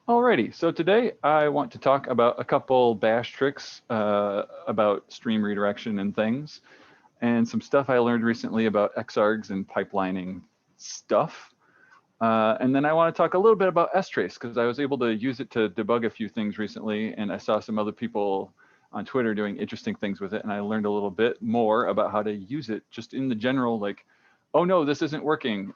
Alrighty, so today I want to talk about a couple bash tricks about stream redirection and things, and some stuff I learned recently about X-Args and pipelining stuff. And then I want to talk a little bit about strace, because I was able to use it to debug a few things recently, and I saw some other people on Twitter doing interesting things with it, and I learned a little bit more about how to use it just in the general, like, oh no, this isn't working.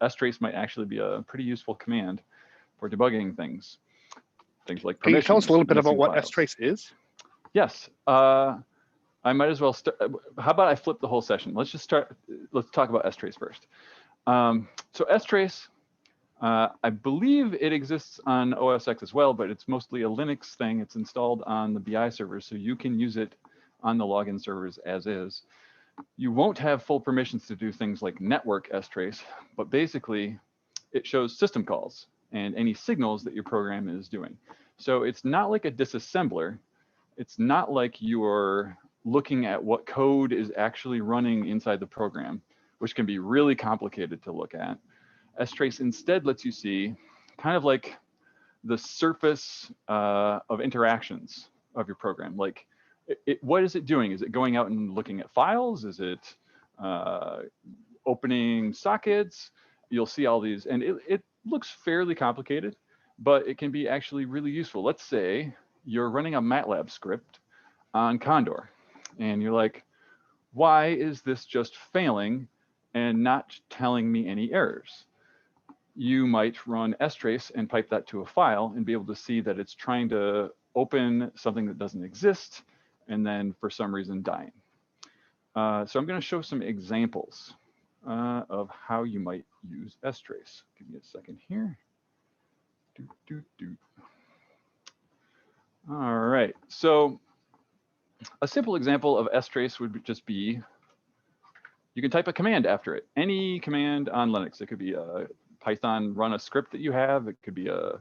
Strace might actually be a pretty useful command for debugging things like permissions. Can you tell us a little bit about what strace is? Yes, I might as well start. How about I flip the whole session? Let's just start. Let's talk about strace first. So strace, I believe it exists on OS X as well, but it's mostly a Linux thing. It's installed on the BI servers, so you can use it on the login servers as is. You won't have full permissions to do things like network strace, but basically it shows system calls and any signals that your program is doing. So it's not like a disassembler. It's not like you're looking at what code is actually running inside the program, which can be really complicated to look at. Strace instead lets you see kind of like the surface of interactions of your program. Like, what is it doing? Is it going out and looking at files? Is it opening sockets? You'll see all these, and it looks fairly complicated, but it can be actually really useful. Let's say you're running a MATLAB script on Condor, and you're like, why is this just failing and not telling me any errors? You might run strace and pipe that to a file and be able to see that it's trying to open something that doesn't exist, and then for some reason dying. So I'm going to show some examples of how you might use strace. Give me a second here. All right, so a simple example of strace would just be, you can type a command after it. Any command on Linux. It could be a Python run a script that you have. It could be a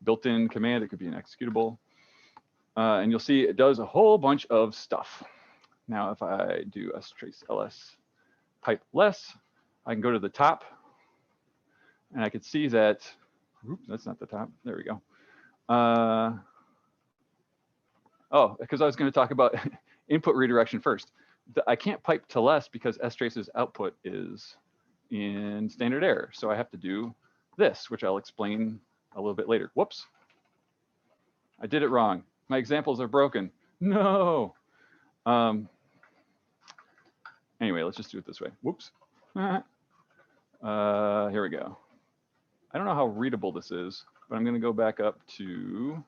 built-in command. It could be an executable. And you'll see it does a whole bunch of stuff. Now, if I do strace ls pipe less, I can go to the top, and I could see that, oops, that's not the top. There we go. Oh, because I was going to talk about input redirection first. I can't pipe to less because strace's output is in standard error. So I have to do this, which I'll explain a little bit later. Whoops. I did it wrong. My examples are broken. No. Anyway, let's just do it this way. Whoops. Here we go. I don't know how readable this is, but I'm going to go back up to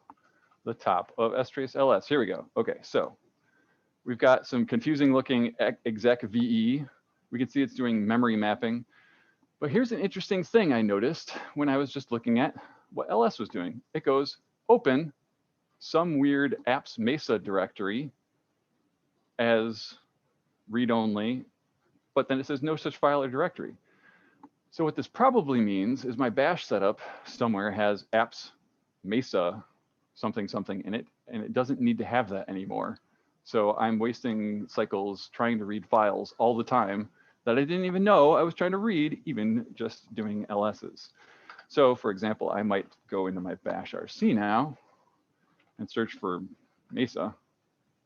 the top of strace ls. Here we go. Okay, so we've got some confusing looking exec VE. We can see it's doing memory mapping. But here's an interesting thing I noticed when I was just looking at what ls was doing. It goes open some weird apps Mesa directory as read-only, but then it says no such file or directory. So what this probably means is my bash setup somewhere has apps Mesa something something in it, and it doesn't need to have that anymore. So I'm wasting cycles trying to read files all the time that I didn't even know I was trying to read, even just doing LSs. So for example, I might go into my bash RC now and search for Mesa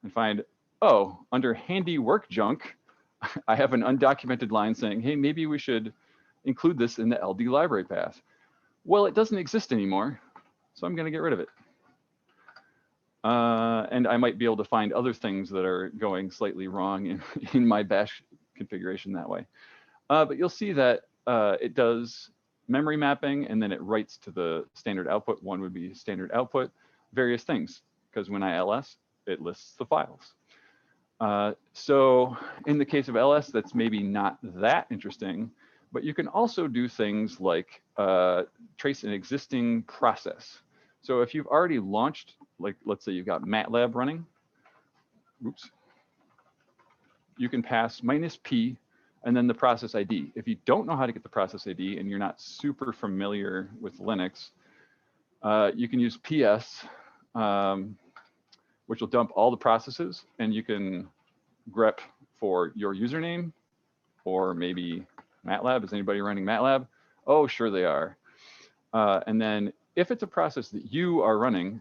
and find, oh, under handy work junk, I have an undocumented line saying, hey, maybe we should include this in the LD library path. Well, it doesn't exist anymore, so I'm going to get rid of it. And I might be able to find other things that are going slightly wrong in my bash configuration that way. But you'll see that it does memory mapping, and then it writes to the standard output. One would be standard output, various things, because when I ls, it lists the files. So in the case of ls, that's maybe not that interesting, but you can also do things like trace an existing process. So if you've already launched, like let's say you've got MATLAB running, oops, you can pass -p and then the process ID. If you don't know how to get the process ID and you're not super familiar with Linux, you can use PS, which will dump all the processes, and you can grep for your username or maybe MATLAB. Is anybody running MATLAB? Oh, sure they are. And then if it's a process that you are running,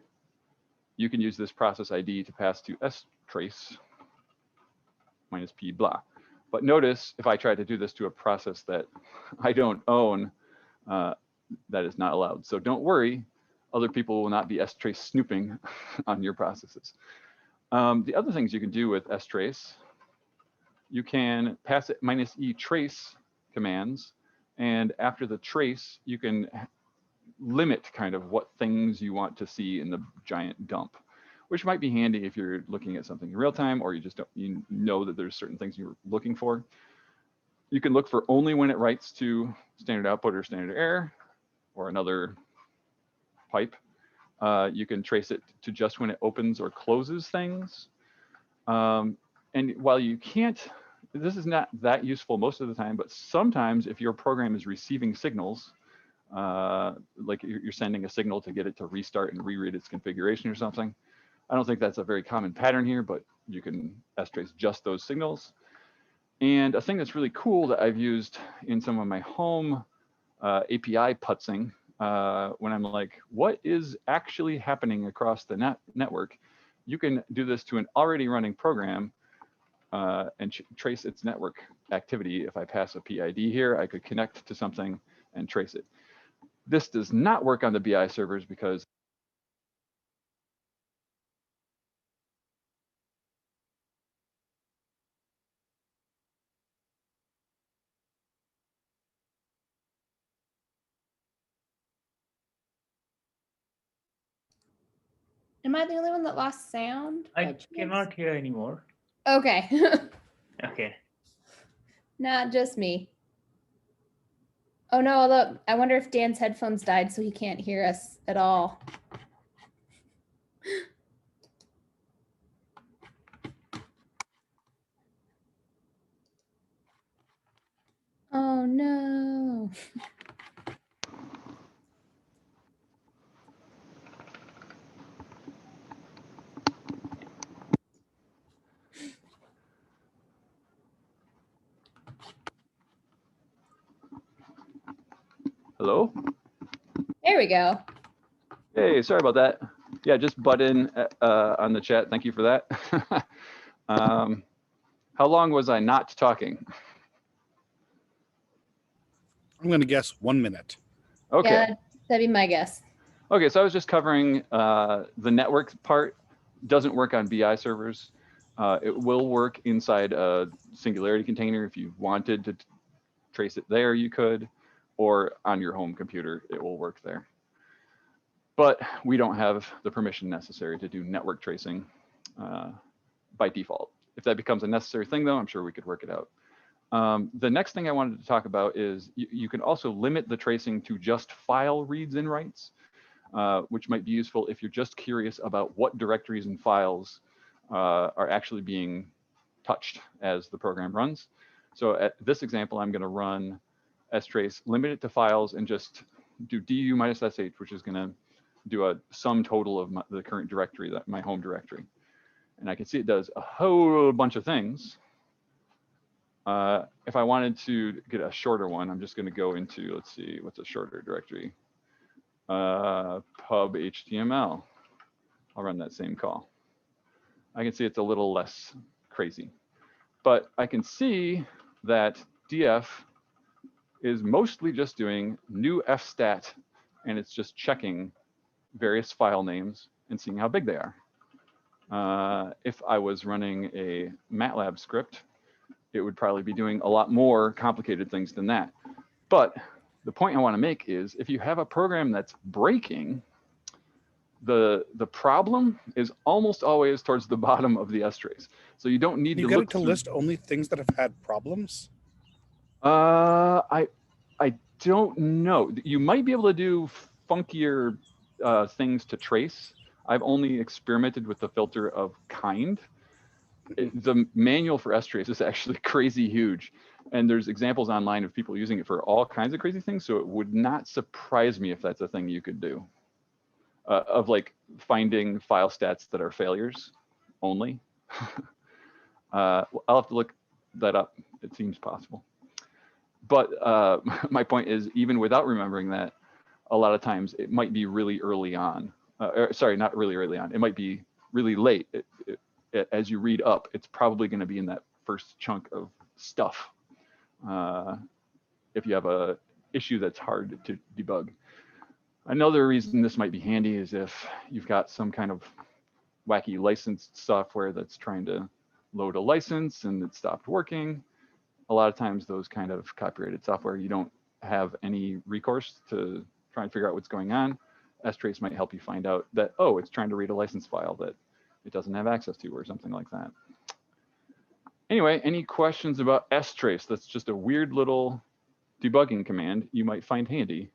you can use this process ID to pass to strace minus p blah. But notice if I try to do this to a process that I don't own, that is not allowed. So don't worry, other people will not be strace snooping on your processes. The other things you can do with strace, you can pass it -e trace commands, and after the trace, you can limit kind of what things you want to see in the giant dump, which might be handy if you're looking at something in real time, or you just don't, you know that there's certain things you're looking for. You can look for only when it writes to standard output or standard error or another pipe. You can trace it to just when it opens or closes things. And while you can't, this is not that useful most of the time, but sometimes if your program is receiving signals, like you're sending a signal to get it to restart and reread its configuration or something. I don't think that's a very common pattern here, but you can strace just those signals. And a thing that's really cool that I've used in some of my home API putzing, when I'm like, what is actually happening across the network? You can do this to an already running program and trace its network activity. If I pass a PID here, I could connect to something and trace it. This does not work on the BI servers because Am I the only one that lost sound? I cannot hear anymore. Okay. Okay. Not just me. Oh no, although I wonder if Dan's headphones died so he can't hear us at all. Oh no. hello? There we go. Hey, sorry about that. Yeah, just butt in on the chat. Thank you for that. How long was I not talking? I'm going to guess 1 minute. Okay. Yeah, that'd be my guess. Okay, so I was just covering the network part. Doesn't work on BI servers. It will work inside a Singularity container. If you wanted to trace it there, you could, or on your home computer, it will work there. But we don't have the permission necessary to do network tracing by default. If that becomes a necessary thing, though, I'm sure we could work it out. The next thing I wanted to talk about is you can also limit the tracing to just file reads and writes, which might be useful if you're just curious about what directories and files are actually being touched as the program runs. So at this example, I'm going to run strace, limit it to files, and just do du -sh, which is going to do a sum total of the current directory, my home directory. And I can see it does a whole bunch of things. If I wanted to get a shorter one, I'm just going to go into, let's see, what's a shorter directory? Pub HTML. I'll run that same call. I can see it's a little less crazy. But I can see that df is mostly just doing new fstat, and it's just checking various file names and seeing how big they are. If I was running a MATLAB script, it would probably be doing a lot more complicated things than that. But the point I want to make is if you have a program that's breaking, the problem is almost always towards the bottom of the strace. So you don't need to get it to list only things that have had problems? I don't know. You might be able to do funkier things to trace. I've only experimented with the filter of kind. The manual for strace is actually crazy huge. And there's examples online of people using it for all kinds of crazy things. So it would not surprise me if that's a thing you could do. Of like finding file stats that are failures only. I'll have to look that up. It seems possible. But my point is, even without remembering that, a lot of times it might be really early on. Sorry, not really early on. It might be really late. As you read up, it's probably going to be in that first chunk of stuff. If you have a issue that's hard to debug. Another reason this might be handy is if you've got some kind of wacky licensed software that's trying to load a license and it stopped working. A lot of times those kind of copyrighted software, you don't have any recourse to try and figure out what's going on. strace might help you find out that, oh, it's trying to read a license file that it doesn't have access to or something like that. Anyway, any questions about strace? That's just a weird little debugging command you might find handy.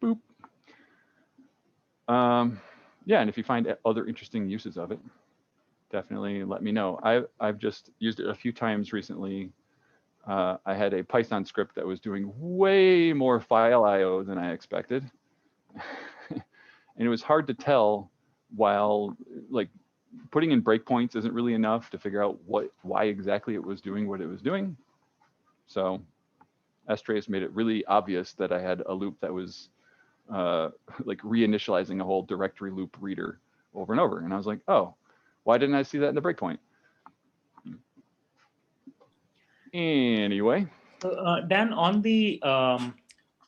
Boop. Yeah, and if you find other interesting uses of it, definitely let me know. I've just used it a few times recently. I had a Python script that was doing way more file I/O than I expected. And it was hard to tell while, like, putting in breakpoints isn't really enough to figure out why exactly it was doing what it was doing. So strace made it really obvious that I had a loop that was like reinitializing a whole directory loop reader over and over. And I was like, oh, why didn't I see that in the breakpoint? Anyway. So, Dan, on the,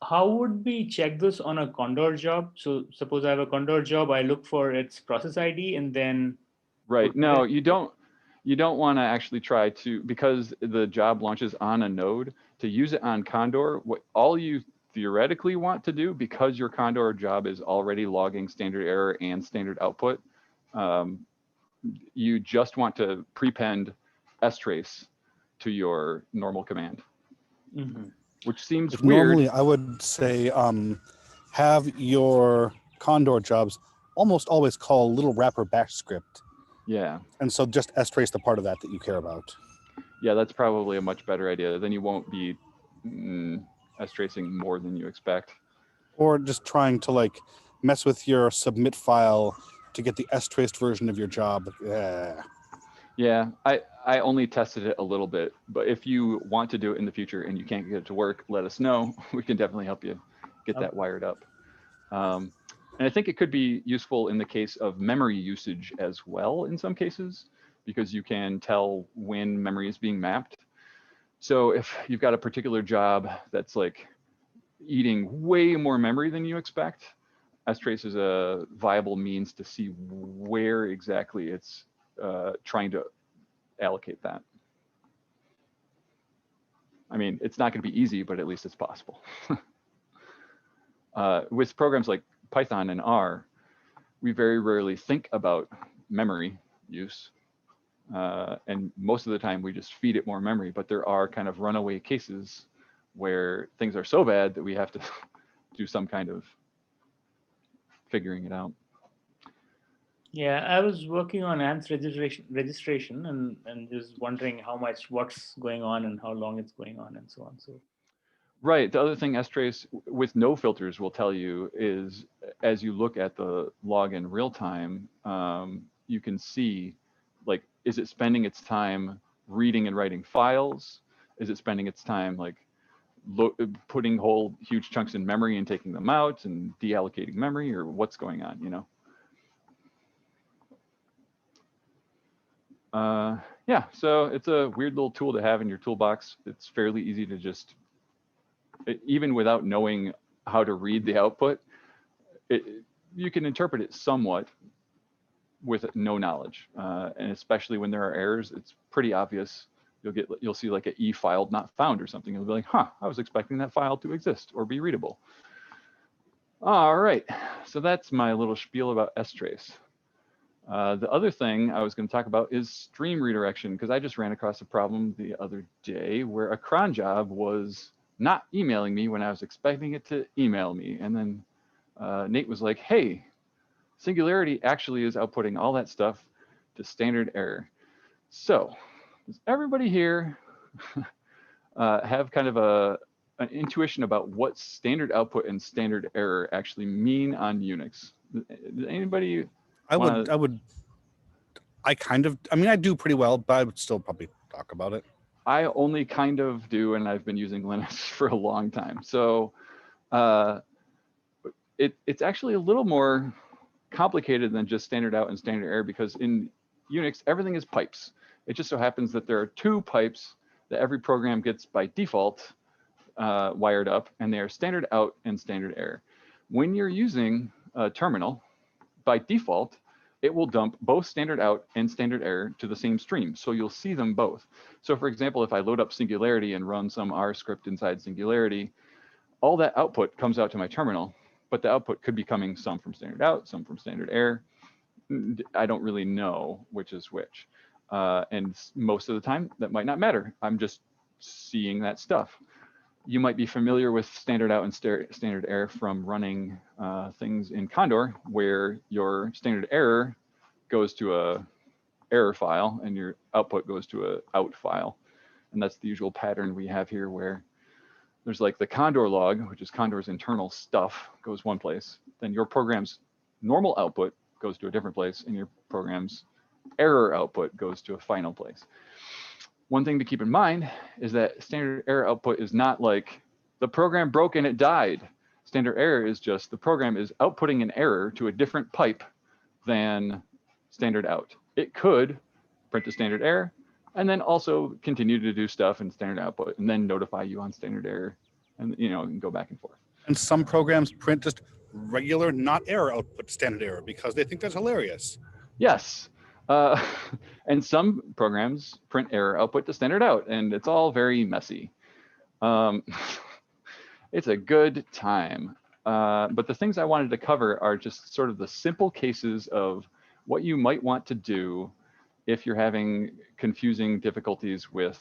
how would we check this on a Condor job? So suppose I have a Condor job, I look for its process ID and then. Right, no, you don't want to actually try to, because the job launches on a node, to use it on Condor, all you theoretically want to do, because your Condor job is already logging standard error and standard output, you just want to prepend strace to your normal command, which seems weird. Normally, I would say have your Condor jobs almost always call little wrapper bash script. Yeah. And so just strace the part of that you care about. Yeah, that's probably a much better idea. Then you won't be stracing more than you expect. Or just trying to like mess with your submit file to get the straced version of your job. Yeah, I only tested it a little bit, but if you want to do it in the future and you can't get it to work, let us know. We can definitely help you get that wired up. And I think it could be useful in the case of memory usage as well in some cases, because you can tell when memory is being mapped. So if you've got a particular job that's like eating way more memory than you expect, strace is a viable means to see where exactly it's trying to allocate that. I mean, it's not going to be easy, but at least it's possible. With programs like Python and R, we very rarely think about memory use. And most of the time we just feed it more memory, but there are kind of runaway cases where things are so bad that we have to do some kind of figuring it out. Yeah, I was working on ANT's registration and just wondering what's going on and how long it's going on and so on. So. Right. The other thing strace with no filters will tell you is, as you look at the log in real time, you can see, like, is it spending its time reading and writing files? Is it spending its time like putting whole huge chunks in memory and taking them out and deallocating memory, or what's going on, you know? Yeah, so it's a weird little tool to have in your toolbox. It's fairly easy to just, even without knowing how to read the output, you can interpret it somewhat with no knowledge. And especially when there are errors, it's pretty obvious. You'll see like an E filed not found or something. You'll be like, huh, I was expecting that file to exist or be readable. All right, so that's my little spiel about strace. The other thing I was going to talk about is stream redirection, because I just ran across a problem the other day where a cron job was not emailing me when I was expecting it to email me. And then Nate was like, hey, Singularity actually is outputting all that stuff to standard error. So does everybody here have kind of an intuition about what standard output and standard error actually mean on Unix? Does anybody? I mean, I do pretty well, but I would still probably talk about it. I only kind of do, and I've been using Linux for a long time. So it's actually a little more complicated than just standard out and standard error, because in Unix, everything is pipes. It just so happens that there are 2 pipes that every program gets by default wired up, and they are standard out and standard error. When you're using a terminal, by default, it will dump both standard out and standard error to the same stream. So you'll see them both. So for example, if I load up Singularity and run some R script inside Singularity, all that output comes out to my terminal, but the output could be coming some from standard out, some from standard error. I don't really know which is which. And most of the time, that might not matter. I'm just seeing that stuff. You might be familiar with standard out and standard error from running things in Condor, where your standard error goes to a error file and your output goes to a out file. And that's the usual pattern we have here, where there's like the Condor log, which is Condor's internal stuff, goes one place. Then your program's normal output goes to a different place, and your program's error output goes to a final place. One thing to keep in mind is that standard error output is not like the program broke and it died. Standard error is just the program is outputting an error to a different pipe than standard out. It could print a standard error and then also continue to do stuff in standard output and then notify you on standard error, and and go back and forth. And some programs print just regular, not error output to standard error because they think that's hilarious. Yes. And some programs print error output to standard out, and it's all very messy. It's a good time. But the things I wanted to cover are just sort of the simple cases of what you might want to do if you're having confusing difficulties with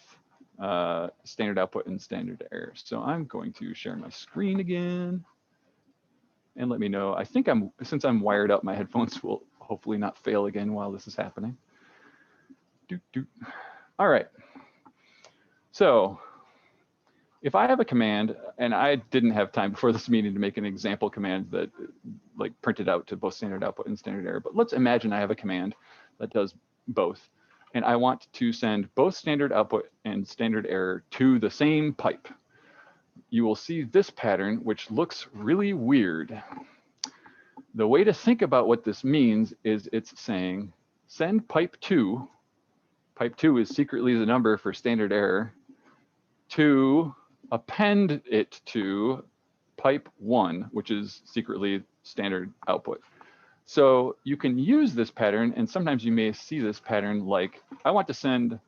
standard output and standard error. So I'm going to share my screen again and let me know. I think since I'm wired up, my headphones will hopefully not fail again while this is happening. All right. So if I have a command, and I didn't have time before this meeting to make an example command that like printed out to both standard output and standard error, but let's imagine I have a command that does both, and I want to send both standard output and standard error to the same pipe. You will see this pattern, which looks really weird. The way to think about what this means is it's saying send pipe 2. Pipe 2 is secretly the number for standard error, to append it to pipe 1, which is secretly standard output. So you can use this pattern, and sometimes you may see this pattern like, I want to send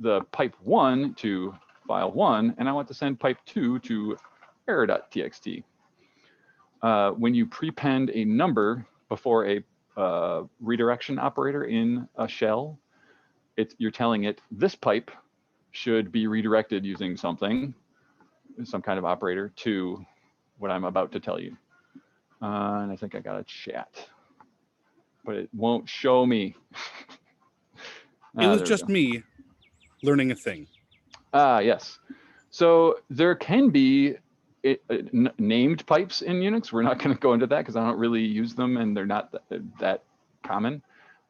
the pipe 1 to file 1, and I want to send pipe 2 to error.txt. When you prepend a number before a redirection operator in a shell, you're telling it this pipe should be redirected using something, some kind of operator, to what I'm about to tell you. And I think I got a chat, but it won't show me. It was just me learning a thing. Yes. So there can be named pipes in Unix. We're not going to go into that because I don't really use them and they're not that common.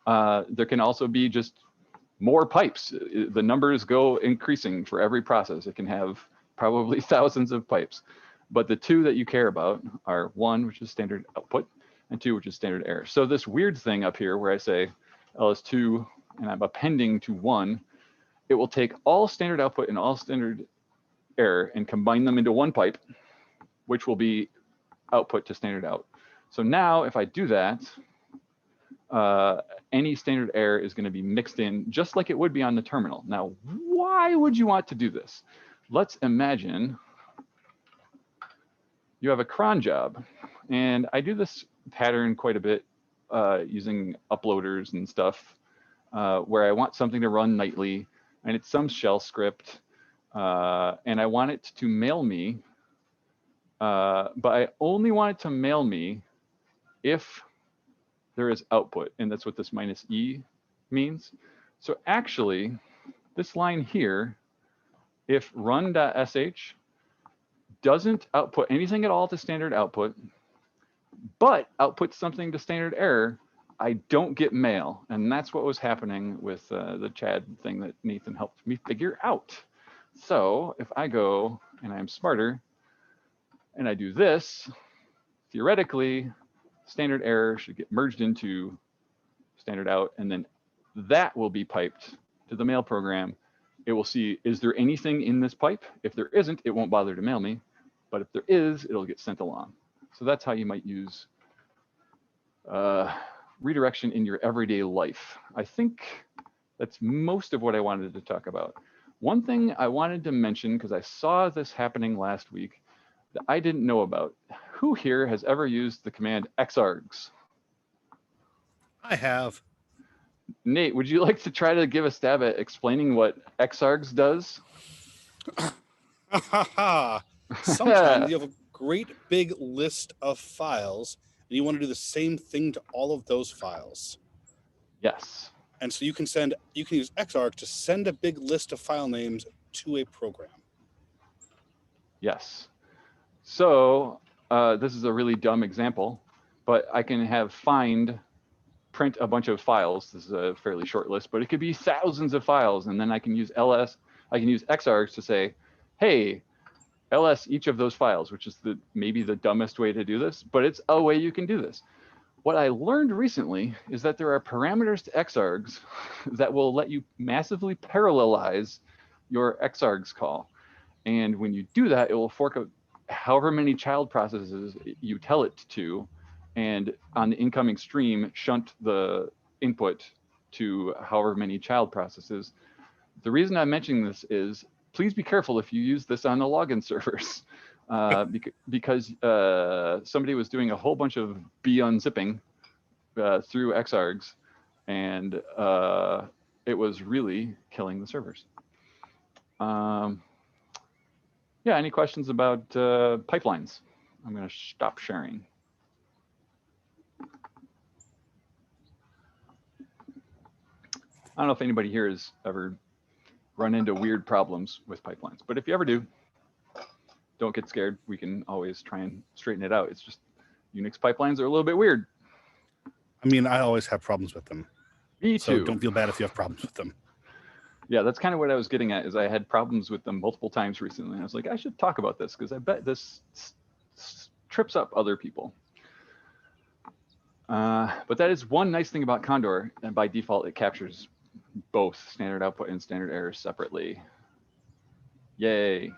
There can also be just more pipes. The numbers go increasing for every process. It can have probably thousands of pipes. But the 2 that you care about are 1, which is standard output, and 2, which is standard error. So this weird thing up here where I say ls2 and I'm appending to 1, it will take all standard output and all standard error and combine them into one pipe, which will be output to standard out. So now if I do that, any standard error is going to be mixed in just like it would be on the terminal. Now, why would you want to do this? Let's imagine you have a cron job, and I do this pattern quite a bit using uploaders and stuff, where I want something to run nightly, and it's some shell script, and I want it to mail me, but I only want it to mail me if there is output, and that's what this -e means. So actually, this line here, if run.sh doesn't output anything at all to standard output, but outputs something to standard error, I don't get mail. And that's what was happening with the Chad thing that Nathan helped me figure out. So if I go and I'm smarter and I do this, theoretically, standard error should get merged into standard out, and then that will be piped to the mail program. It will see, is there anything in this pipe? If there isn't, it won't bother to mail me. But if there is, it'll get sent along. So that's how you might use redirection in your everyday life. I think that's most of what I wanted to talk about. One thing I wanted to mention, because I saw this happening last week that I didn't know about. Who here has ever used the command X-Args? I have. Nate, would you like to try to give a stab at explaining what X-Args does? Sometimes you have a great big list of files and you want to do the same thing to all of those files. Yes. And so you can use X-Args to send a big list of file names to a program. Yes. So this is a really dumb example, but I can have find print a bunch of files. This is a fairly short list, but it could be thousands of files. And then I can use I can use X-Args to say, hey, ls each of those files, which is maybe the dumbest way to do this, but it's a way you can do this. What I learned recently is that there are parameters to X-Args that will let you massively parallelize your X-Args call. And when you do that, it will fork out however many child processes you tell it to, and on the incoming stream, shunt the input to however many child processes. The reason I'm mentioning this is, please be careful if you use this on the login servers, because somebody was doing a whole bunch of unzipping through X-Args, and it was really killing the servers. Yeah, any questions about pipelines? I'm going to stop sharing. I don't know if anybody here has ever run into weird problems with pipelines, but if you ever do, don't get scared. We can always try and straighten it out. It's just Unix pipelines are a little bit weird. I mean, I always have problems with them. Me So too. don't feel bad if you have problems with them. Yeah, that's kind of what I was getting at, is I had problems with them multiple times recently. I was like, I should talk about this because I bet this trips up other people. But that is one nice thing about Condor, and by default, it captures both standard output and standard errors separately. Yay.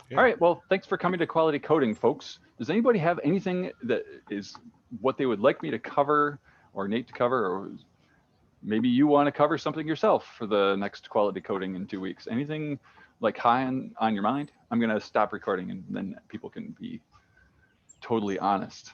Yeah. All right, well, thanks for coming to Quality Coding, folks. Does anybody have anything that is what they would like me to cover, or Nate to cover, or maybe you want to cover something yourself for the next Quality Coding in 2 weeks? Anything like high on your mind? I'm going to stop recording and then people can be totally honest.